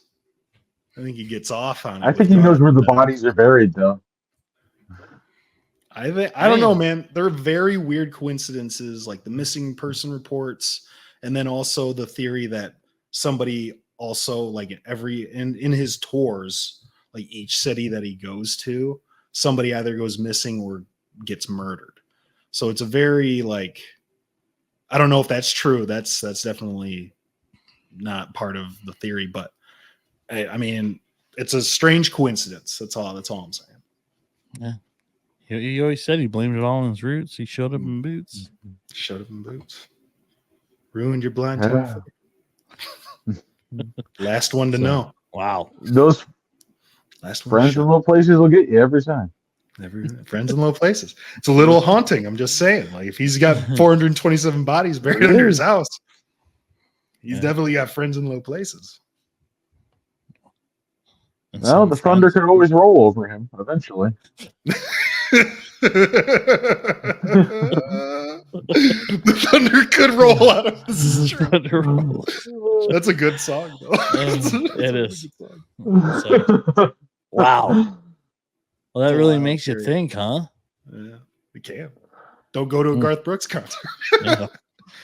I think he gets off on it. I think he knows where the bodies are buried, though. I don't know, man. There are very weird coincidences, like the missing person reports, and then also the theory that somebody also, like in his tours, like each city that he goes to, somebody either goes missing or gets murdered. So it's a very, like, I don't know if that's true. That's definitely not part of the theory, but I mean, it's a strange coincidence. That's all I'm saying. Yeah. He always said he blamed it all on his roots. He showed up in boots. Showed up in boots. Ruined your blind toe. Last one to know. Wow. Those last one. Friends in low places will get you every time. Friends in low places. It's a little haunting. I'm just saying. Like if he's got 427 bodies buried under his house, he's definitely got friends in low places. Well, the thunder could always roll over him eventually. The thunder could roll out of the street. That's a good song, though. It is. So, wow. Well, that really makes you think, huh? Yeah, we can. Don't go to a Garth Brooks concert. Yeah.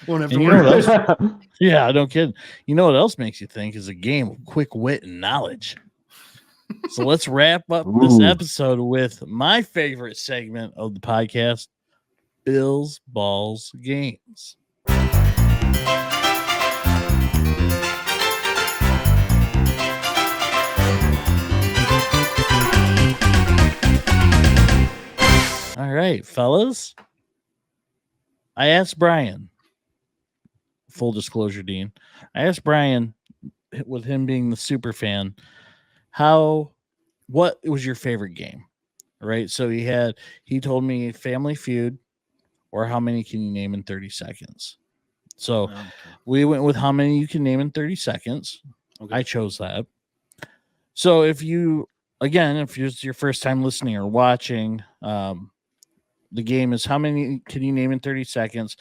Won't have to worry about it. Yeah, don't kid. You know what else makes you think is a game of quick wit and knowledge. So let's wrap up this episode with my favorite segment of the podcast, Bills, Balls, Games. All right, fellas. I asked Brian, full disclosure, Dean. I asked Brian, with him being the super fan, what was your favorite game? Right. So he told me Family Feud or how many can you name in 30 seconds. So we went with how many you can name in 30 seconds. Okay. I chose that. So if it's your first time listening or watching, the game is how many can you name in 30 seconds.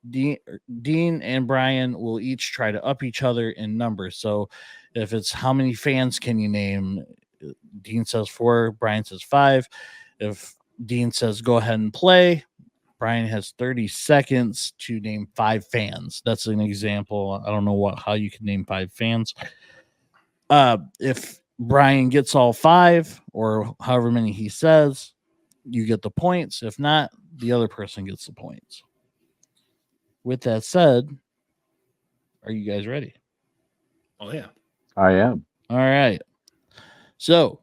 Dean and Brian will each try to up each other in numbers. So if it's how many fans can you name, Dean says 4, Brian says 5. If Dean says go ahead and play, Brian has 30 seconds to name 5 fans. That's an example. I don't know how you can name 5 fans. If Brian gets all 5 or however many he says, you get the points. If not, the other person gets the points. With that said, are you guys ready? Oh, yeah. I am. All right. So,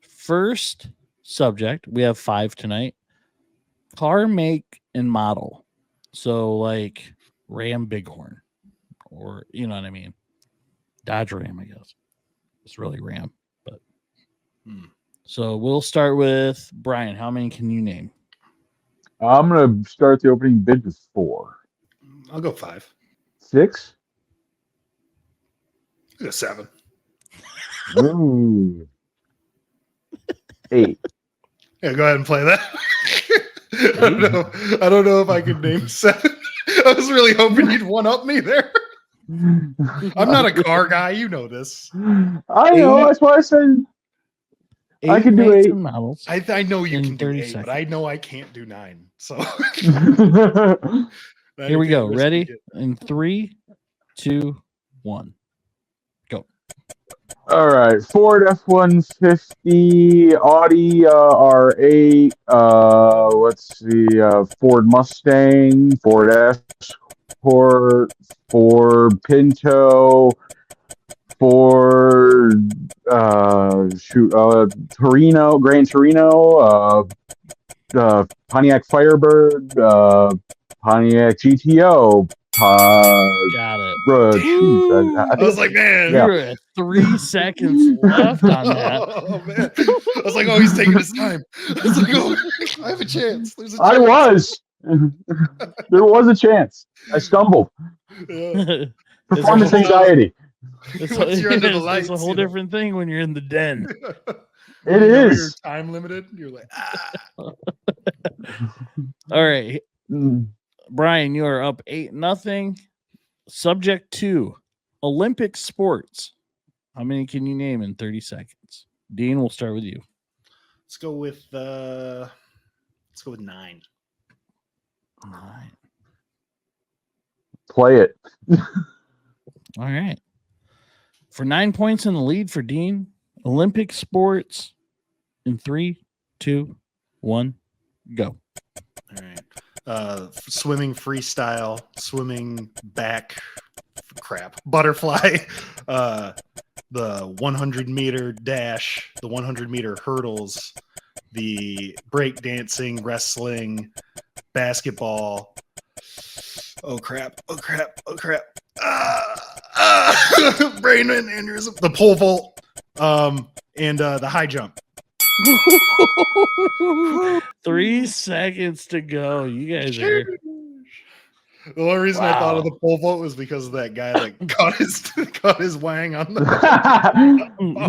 first subject, we have 5 tonight. Car make and model. So, like Ram Bighorn, or you know what I mean? Dodge Ram, I guess. It's really Ram, but. So, we'll start with Brian. How many can you name? I'm going to start the opening bid with 4. I'll go 5. 6? I'll go 7. Ooh. 8. Yeah, go ahead and play that. I don't know if I could name 7. I was really hoping you'd one-up me there. I'm not a car guy. You know this. I know. That's why I said I 8 can do makes 8. and models. I know you In can do 30 8, but I know I can't do 9. So Here we go. Ready? In 3, 2, 1. Go. All right, Ford F-150, Audi R8, let's see, Ford Mustang, Ford Escort, Ford Pinto, Ford Torino, Gran Torino, Pontiac Firebird, Pontiac GTO, Got it. shoot, I I think was like, man, yeah. You're at 3 seconds left on that. Oh man, I was like, oh, he's taking his time. I was like, oh, I have a chance. There's a chance. I was. There was a chance. I stumbled. Yeah. Performance whole- anxiety. Once you're under the It's lights, a whole different thing when you're in the den. It you know you're is. time limited. You're like, All right, Mm. Brian, you are up 8-0. Subject 2, Olympic sports. How many can you name in 30 seconds? Dean, we'll start with you. let's go with 9. 9. Play it. All right. For 9 points in the lead for Dean, Olympic sports in 3, 2, 1, go. All right. Swimming freestyle, swimming back, butterfly, the 100-meter dash, the 100-meter hurdles, the break dancing, wrestling, basketball. Oh crap! Brain aneurysm. The pole vault, and the high jump. 3 seconds to go. You guys are. The only reason I thought of Wow. the pole vault was because of that guy that caught his wang on the.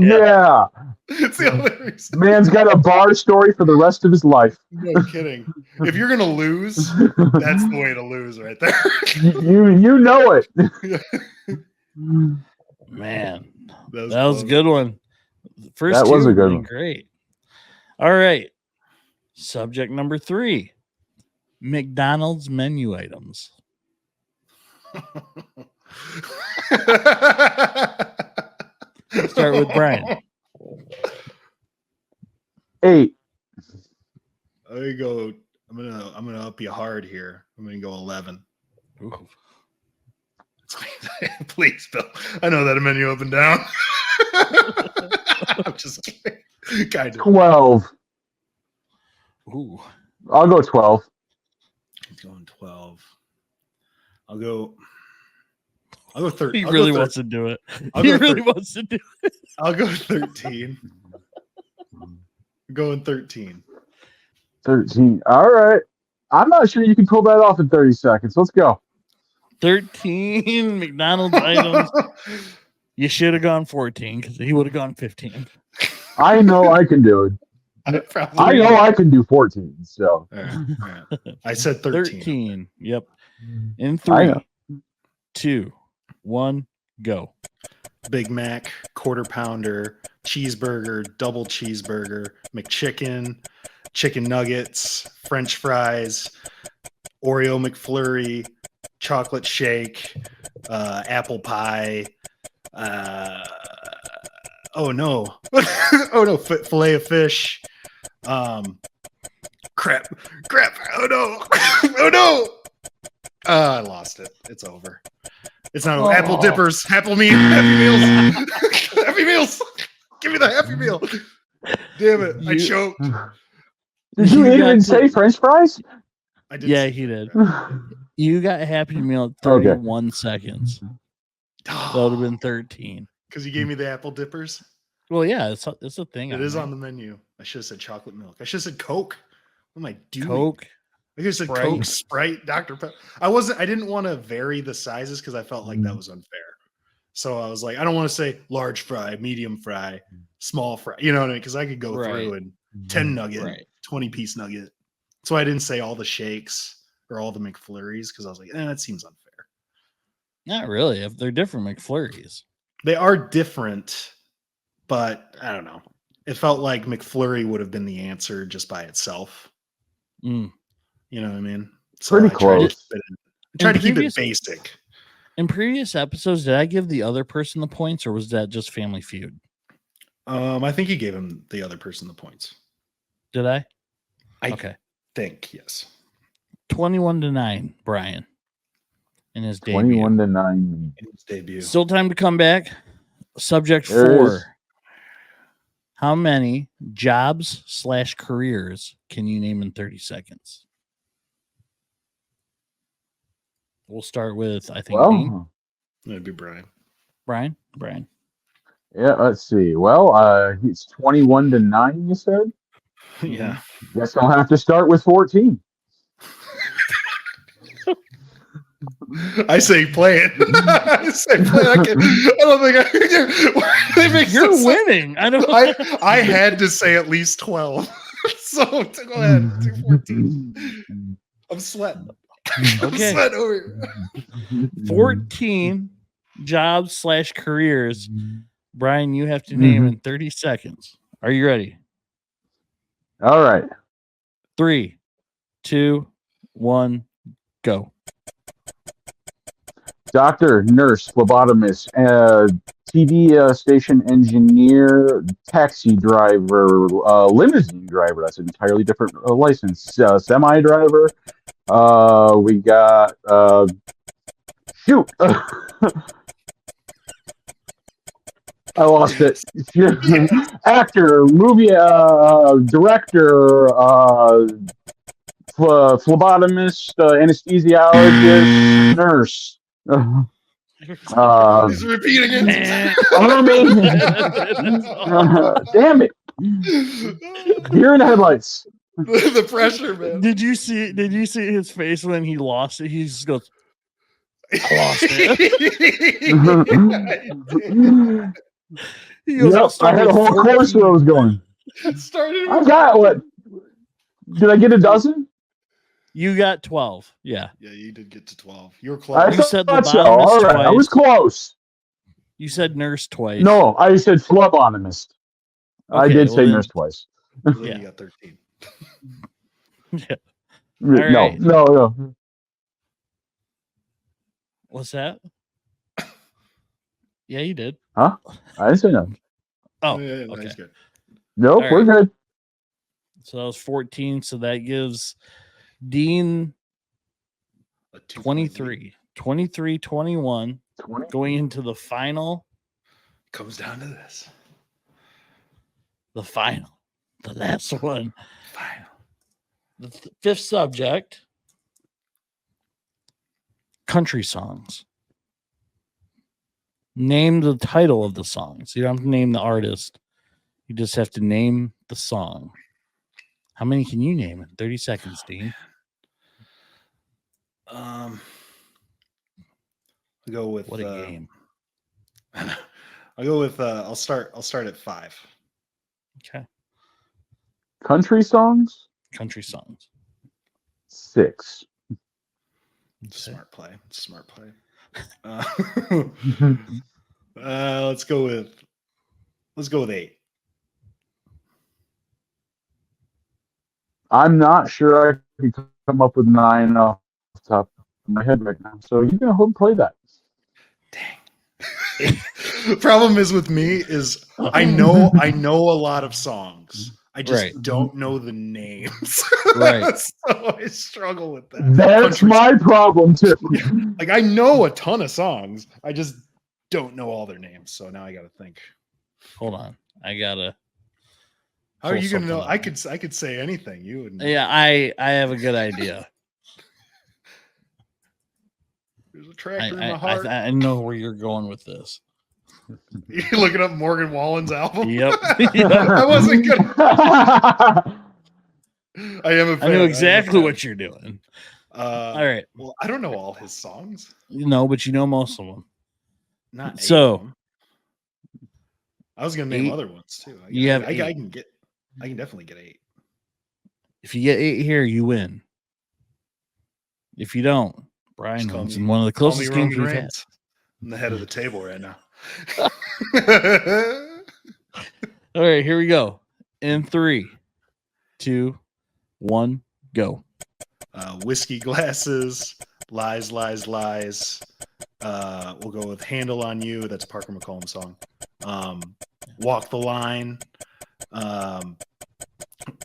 Yeah. It's the only reason. Man's got a bar story for the rest of his life. No kidding. If you're gonna lose, that's the way to lose, right there. You know it. Man, That that was a close. good one. The first That was two a good were one. great. All right. Subject number 3, McDonald's menu items. Start with Brian. 8. There you go. I'm gonna up you hard here. I'm gonna go 11. Ooh. Please, Bill. I know that menu up and down. I'm just kidding. Kind of. 12. Ooh. I'll go 12. He's going 12. I'll go 13. He really wants to do it. I'll He go really wants to do it. I'll go 13. I'm going 13. 13. All right. I'm not sure you can pull that off in 30 seconds. Let's go. 13 McDonald's items. You should have gone 14 because he would have gone 15. I know I can do it. I know I can do 14. So All right. I said 13. 13. Yep. In I 3, know. 2, 1, go. Big Mac, quarter pounder, cheeseburger, double cheeseburger, McChicken, chicken nuggets, French fries, Oreo McFlurry, chocolate shake, apple pie. Oh no! Fillet of fish. Crap! Oh no! Oh no! I lost it. It's over. It's not over. Apple dippers, Happy Meals. Happy Meals. Give me the Happy Meal. Damn it! I choked. Did you even say French fries? I did. Yeah, say he did. French fries. You got Happy Meal at 31 seconds. That would have been 13. Because you gave me the apple dippers. Well, yeah, it's a thing. It is on the menu. I should have said chocolate milk. I should have said Coke. What am I doing? Coke. I could have said Sprite. Coke, Sprite, Dr. Pepper. I didn't want to vary the sizes because I felt like that was unfair. So I was like, I don't want to say large fry, medium fry, small fry. You know what I mean? Because I could go through and 10 nugget, 20-piece nugget. So I didn't say all the shakes or all the McFlurries because I was like, that seems unfair. Not really. If they're different McFlurries. They are different, but I don't know. it felt like McFlurry would have been the answer just by itself. Mm. You know what I mean? So Pretty close. Try to keep it basic. In previous episodes, did I give the other person the points, or was that just Family Feud? I think you gave him the other person the points. Did I? I think yes. 21-9, Brian. In his debut. 21-9. In his debut. Still time to come back. Subject There 4. is. How many jobs/careers can you name in 30 seconds? We'll start with, I think, Dean. Well, That'd be Brian. Brian. yeah, let's see. Well, it's 21-9, you said? Yeah. Guess I'll have to start with 14. I say play it. I say play it. I don't think You're winning. I don't. I had to say at least 12. So go ahead. Do 14. I'm sweating. I'm Okay. sweating over here. 14 jobs/careers. Brian, you have to name in 30 seconds. Are you ready? All right. 3, 2, 1, go. Doctor, nurse, phlebotomist, TV station engineer, taxi driver, limousine driver. That's an entirely different license. Semi driver. We got shoot. I lost it. Actor, movie director, phlebotomist, anesthesiologist, nurse. He's repeating it. Damn it. Deer in the headlights. The pressure, man. Did you see his face when he lost it? He just goes, I lost it. He goes, Yep, I had a whole course where I was going. I got what? Did I get a dozen? You got 12. Yeah. Yeah, you did get to 12. You were I close. You said thought so. phlebotomist All right, I twice. was close. You said nurse twice. No, I said phlebotomist. I Okay, did well say then- nurse twice. Then Yeah. You got 13. Yeah. No, right. no. What's that? Yeah, you did. Huh? I didn't say no. Oh, Yeah, no, okay. he's good. Nope, All we're right. good. So that was 14. So that gives Dean A 2-point lead. 23. 23, 21. 20. Going into the final. Comes down to this. The final. The last one. Final. The fifth subject. Country songs. Name the title of the songs. You don't have to name the artist. You just have to name the song. How many can you name in 30 seconds, Dean? I'll go with What a game. I'll go with I'll start at 5. Okay. Country songs? Country songs. 6. Smart play. Smart play. Let's go with 8. I'm not sure I can come up with 9 off the top of my head right now. So you can hold play that. Dang. The problem is with me is I know a lot of songs. I just Right. don't know the names. Right. So I struggle with that. That's Country my problem too. Like I know a ton of songs. I just don't know all their names. So now I got to think. Hold on. I gotta. How are pull you going to know? something up. I could say anything. You would. Yeah, I have a good idea. There's a tractor in my I heart. I know where you're going with this. You're looking up Morgan Wallen's album. Yep. I wasn't good. I am a fan. I knew exactly what you're doing. All right. Well, I don't know all his songs. No, but you know most of them. Not 8 So- of them. I was gonna name 8 other ones too. You have I 8. can definitely get 8. If you get 8 here, you win. If you don't, Brian Just call wins me- in one of the Call me closest games Roman we've had. Reigns. I'm the head of the table right now. All right, here we go. In 3, 2, 1, go. Whiskey glasses, lies, lies, lies. We'll go with Handle on You. That's a Parker McCollum song. Walk the Line.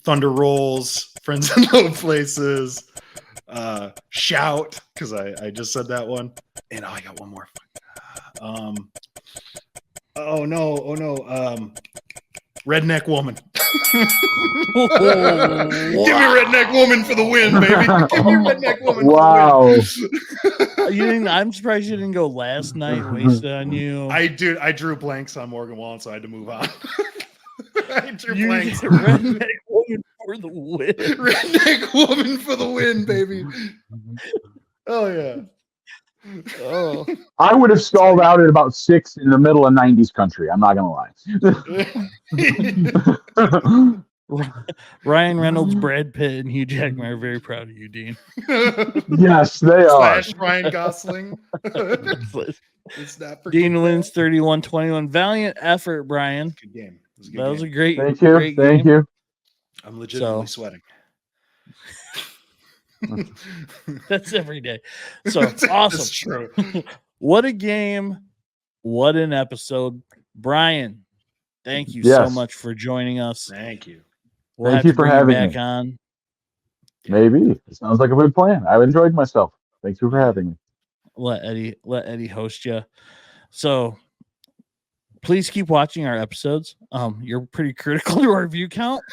Thunder Rolls, Friends in Low Places. Shout, because I just said that one. And I got one more. Oh no. Redneck Woman. Give me Redneck Woman for the win, baby. Give me Redneck Woman Wow. for the win. You didn't. I'm surprised you didn't go Last Night, Wasted on You. I drew blanks on Morgan Wallen, so I had to move on. I drew You blanks. get Redneck Woman for the win. Redneck Woman for the win, baby. Oh yeah. Oh, I would have stalled out at about 6 in the middle of 90s country. I'm not gonna lie. Ryan Reynolds, Brad Pitt, and Hugh Jackman are very proud of you, Dean. Yes, they are. / Ryan Gosling. It's not for Dean wins 31-21. Valiant effort, Brian. Good game. That was a great, Thank you. great Thank game. you. I'm legitimately sweating. That's every day. So That's awesome. true. What a game. What an episode. Brian, thank you so Yes. much for joining us. Thank you. We'll Thank have you to for bring having back me. on. Maybe. It sounds like a good plan. I've enjoyed myself. Thank you for having me. Let Eddie host you. So please keep watching our episodes. You're pretty critical to our view count.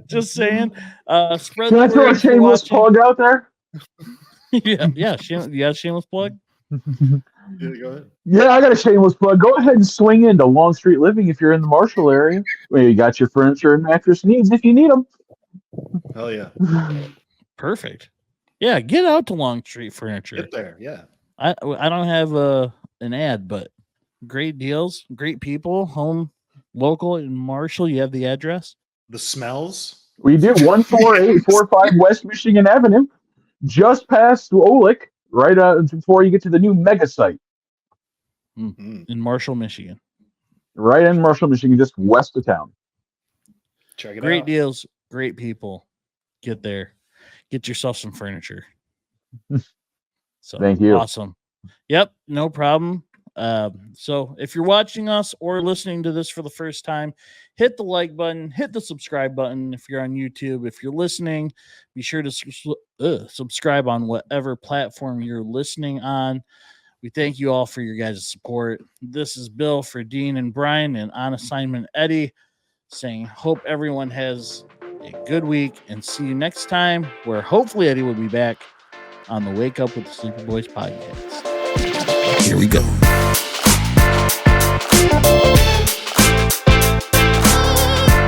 Just saying. Spread Can the I throw word a for shameless watching. plug out there? Shameless plug. Yeah, go ahead. Yeah, I got a shameless plug. Go ahead and swing into Long Street Living if you're in the Marshall area. Well, you got your furniture and mattress needs if you need them. Hell yeah. Perfect. Yeah, get out to Long Street Furniture. Get there. Yeah. I don't have an ad, but great deals, great people, home local in Marshall. You have the address. The smells. We do 14845 West Michigan Avenue, just past Olick, right before you get to the new mega site, Mm. In Marshall, Michigan. right in Marshall, Michigan, just west of town. Check it Great out. deals, great people. Get there. Get yourself some furniture. So Thank you. Awesome. Yep, no problem. So if you're watching us or listening to this for the first time, hit the like button, hit the subscribe button. If you're on YouTube, if you're listening, be sure to subscribe on whatever platform you're listening on. We thank you all for your guys' support. This is Bill for Dean and Brian, and on assignment Eddie, saying hope everyone has a good week and see you next time, where hopefully Eddie will be back on the Wake Up with the Sleeper Boys podcast. Here we go.